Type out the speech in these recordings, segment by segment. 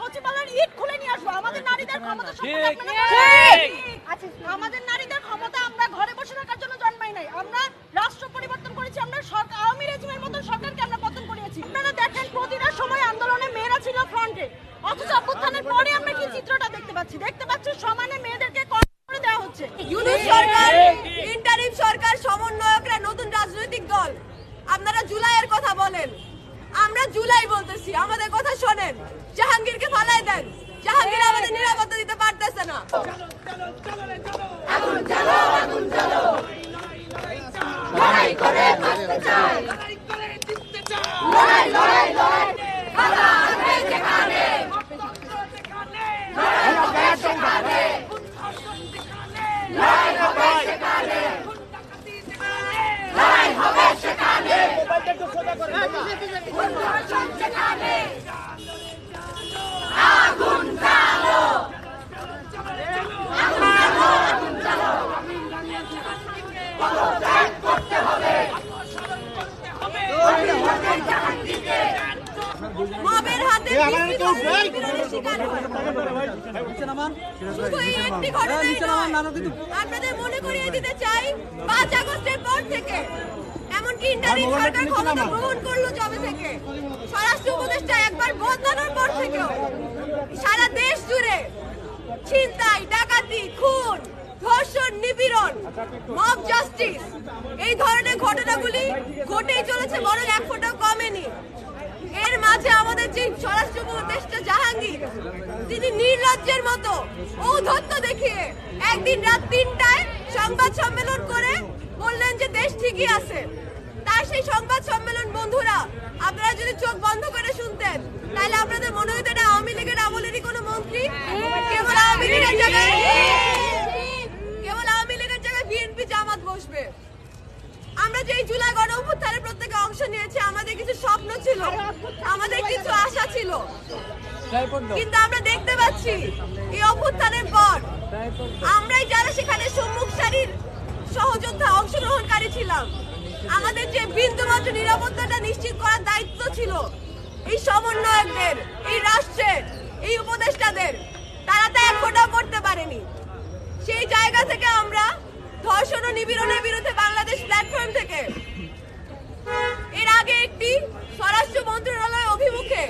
সচিবালয়ের ইট খুলে নিয়ে আসবো। আমাদের নারীদের ক্ষমতা আমাদের নারীদের ক্ষমতা আমরা ঘরে বসে থাকার জন্য জন্মাই নাই। আমরা রাষ্ট্র পরিবর্তন করেছি। আমরা সরকার আওয়ামী রেজিমের মতো সরকারকে আমরা পতন করিয়েছি। আপনারা দেখেন প্রতিটা সময় আন্দোলনে মেয়েরা ছিল ফ্রন্টে, অথচ অভ্যুত্থানের পরে আমরা কি চিত্রটা দেখতে পাচ্ছি সমানে মেয়েদেরকে করে দেওয়া হচ্ছে। ইউনূস সরকার, ইন্টারিম সরকার, সমন্বয়করা নতুন রাজনৈতিক দল। আপনারা জুলাইয়ের কথা বলেন, আমরা জুলাই বলতেছি, আমাদের কথা শোনেন। জাহাঙ্গীরকে ফালাই দেন, জাহাঙ্গীর আমাদের নিরাপত্তা দিতে পারতেছে না। লড়াই করে বাঁচতে চাই, লড়াই লড়াই লড়াই বাধা আসবে যেখানে, লড়াই হবে সেখানে, লড়াই হবে সেখানে, লড়াই হবে সেখানে, সেখানে আগুন জ্বালো, আগুন জ্বালো, আগুন জ্বালো, পদত্যাগ করতে হবে, জাহাঙ্গীরকে মবের হাতে নিপীড়নের শিকার হয়। শুধু এই একটি ঘটনাই নয়, আপনাদের মনে করিয়ে দিতে চাই 5 আগস্টের পর থেকে, এমনকি ইন্টারিম সরকার ক্ষমতা গ্রহণ করলো যবে থেকে, স্বরাষ্ট্র উপদেষ্টা একবার বদলানোর পর থেকেও সারা দেশ জুড়ে ছিনতাই, ডাকাতি, খুন, ধর্ষণ, নিপীড়ন, মব জাস্টিস, এই ধরনের ঘটনাগুলি ঘটেই চলেছে, বরং এক ফোঁটাও কমেনি। এর মাঝে আমাদের যে স্বরাষ্ট্র উপদেষ্টা জাহাঙ্গীর, তিনি নির্লজ্জের মতো ঔদ্ধত্য দেখিয়ে একদিন রাত 3টায় সংবাদ সম্মেলন করে বললেন যে দেশ ঠিকই আছে। তার সেই সংবাদ সম্মেলন বন্ধুরা, আপনারা যদি চোখ বন্ধ করে শুনতেন তাহলে আপনাদের মনে হতো এটা আওয়ামী লীগের আমলেরই কোনো মন্ত্রী। কেবল আওয়ামী লীগের জায়গায় বিএনপি জামাত বসবে। আমরা যে জুলাই গণ অভ্যুত্থানের প্রত্যেকে অংশ নিয়েছি, আমাদের কিছু স্বপ্ন ছিল, আমাদের কিছু আশা ছিল, কিন্তু আমরা দেখতে পাচ্ছি এই অভ্যুত্থানের পর আমরাই যারা সেখানে সম্মুখ সারির সহযোদ্ধা, অংশগ্রহণকারী ছিলাম, আমাদের যে বিন্দুমাত্র নিরাপত্তাটা নিশ্চিত করার দায়িত্ব ছিল এই সমন্বয়কদের, এই রাষ্ট্রের, এই উপদেষ্টাদের, তারা তা এক ফোঁটাও করতে পারেনি। সেই জায়গা থেকে আমরা ধর্ষণ ও নিপীড়নের বিরুদ্ধে বাংলাদেশ প্ল্যাটফর্ম থেকে এর আগে একটি স্বরাষ্ট্র মন্ত্রণালয় অভিমুখে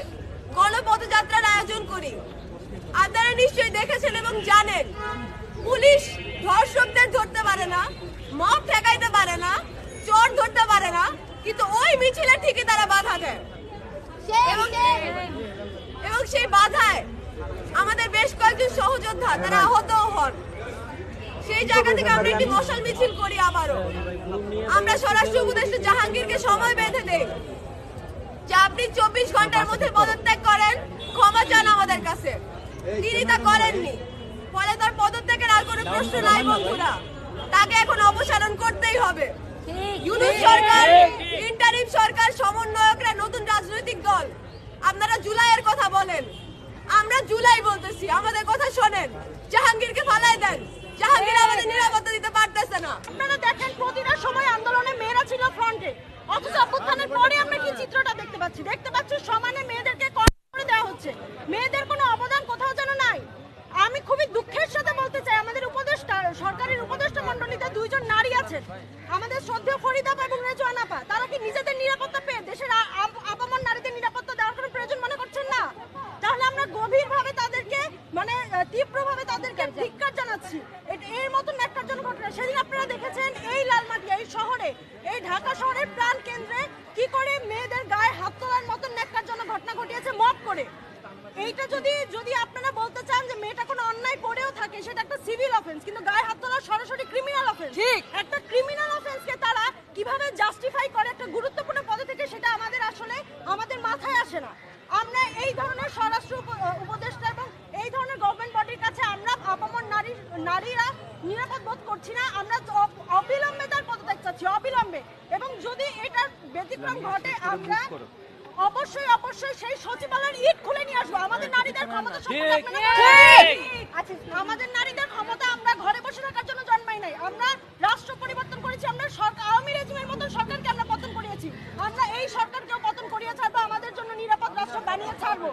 গণপদযাত্রার আয়োজন করি। আপনারা নিশ্চয়ই দেখেছেন এবং জানেন, পুলিশ ধর্ষকদের ধরতে পারে না, মব ঠেকাইতে পারে না, চোর ধরতে পারে না, কিন্তু ওই মিছিলে ঠিকই তারা বাধা দেয় এবং সেই বাধায় আমাদের বেশ কয়েকজন সহযোদ্ধা তারা আহত হন। সেই জায়গা থেকে আমরা একটি মশাল মিছিল করি। আবারও আমরা স্বরাষ্ট্র উপদেষ্টা জাহাঙ্গীরকে সময় বেঁধে দেই যে আপনি 24 ঘন্টার মধ্যে পদত্যাগ করেন, ক্ষমা চান আমাদের কাছে। তিনি তা করেননি, ফলে তার পদত্যাগের আর কোনো প্রশ্ন নাই বন্ধুরা, তাকে এখন অপসারণ করতেই হবে। ইউনূস সরকার, ইন্টারিম সরকার, সমন্বয়করা নতুন রাজনৈতিক দল। আপনারা জুলাইয়ের কথা বলেন, আমরা জুলাই বলতেছি, আমাদের কথা শোনেন। জাহাঙ্গীরকে ফালাই দেন, জাহাঙ্গীর আমাদের নিরাপত্তা দিতে পারতেছে না। আপনারা দেখেন প্রতিটা সময় আন্দোলনে মেয়েরা ছিল ফ্রন্টে, অথচ অভ্যুত্থানের পরে আমরা কি চিত্রটা দেখতে পাচ্ছি সমানে মেয়েদেরকে করে দেওয়া হচ্ছে। মেয়েদের কোনো অবদান কোথাও যেন নাই। আমি খুবই দুঃখের সাথে বলতে চাই, আমাদের উপদেষ্টা, সরকারের উপদেষ্টা মণ্ডলীতে 2 জন নারী আছেন, আমাদের শ্রদ্ধেয় ফরিদা আপা এবং রেজওয়ান আপা। তারা কি নিজেদের নিরাপত্তা পেয়ে দেশের আপামর নারীদের নিরাপত্তা দেওয়ার কোনো প্রয়োজন মনে করছেন না? তাহলে আমরা গভীরভাবে তাদেরকে, মানে তীব্রভাবে তাদেরকে ধিক্কার জানাচ্ছি। এর মতন ন্যাক্কারজনক ঘটনা সেদিন আপনারা দেখেছেন এই লালমাটিয়া, এই শহরে, এই ঢাকা শহরের প্রাণ কেন্দ্রে কি করে মেয়েদের গায়ে হাত তোলার মতন ন্যাক্কারজনক ঘটনা ঘটিয়েছে মব করে। এইটা যদি আপনারা বলতে চান যে মেয়েটা কোনো অন্যায় করেও থাকে, সেটা একটা সিভিল অফেন্স, কিন্তু গায়ে হাত তোলা সরাসরি ক্রিমিনাল অফেন্স। ঠিক একটা ক্রিমিনাল অফেন্সকে তারা কিভাবে জাস্টিফাই করে একটা গুরুত্বপূর্ণ পদে থেকে, সেটা আমাদের মাথায় আসে না। আমরা এই ধরনের স্বরাষ্ট্র উপদেষ্টা এবং এই ধরনের গভর্নমেন্ট বডির কাছে আমরা আপামর নারীরা নিরাপদ বোধ করছি না। আমরা অবিলম্বে তার পদত্যাগ চাচ্ছি, অবিলম্বে। এবং যদি এটার ব্যতিক্রম ঘটে, আমরা অবশ্যই সেই সচিবালয়ের ইট খুলে নিয়ে আসবো। আমাদের নারীদের ক্ষমতা আমাদের নারীদের ক্ষমতা আমরা ঘরে বসে থাকার জন্য জন্মাই নাই। আমরা রাষ্ট্র পরিবর্তন করেছি। আমরা সরকার আওয়ামী রেজিমের মতো সরকারকে আমরা পতন করিয়েছি। আমরা এই সরকারকেও পতন করিয়ে ছাড়বো, আমাদের জন্য নিরাপদ রাষ্ট্র বানিয়ে ছাড়বো।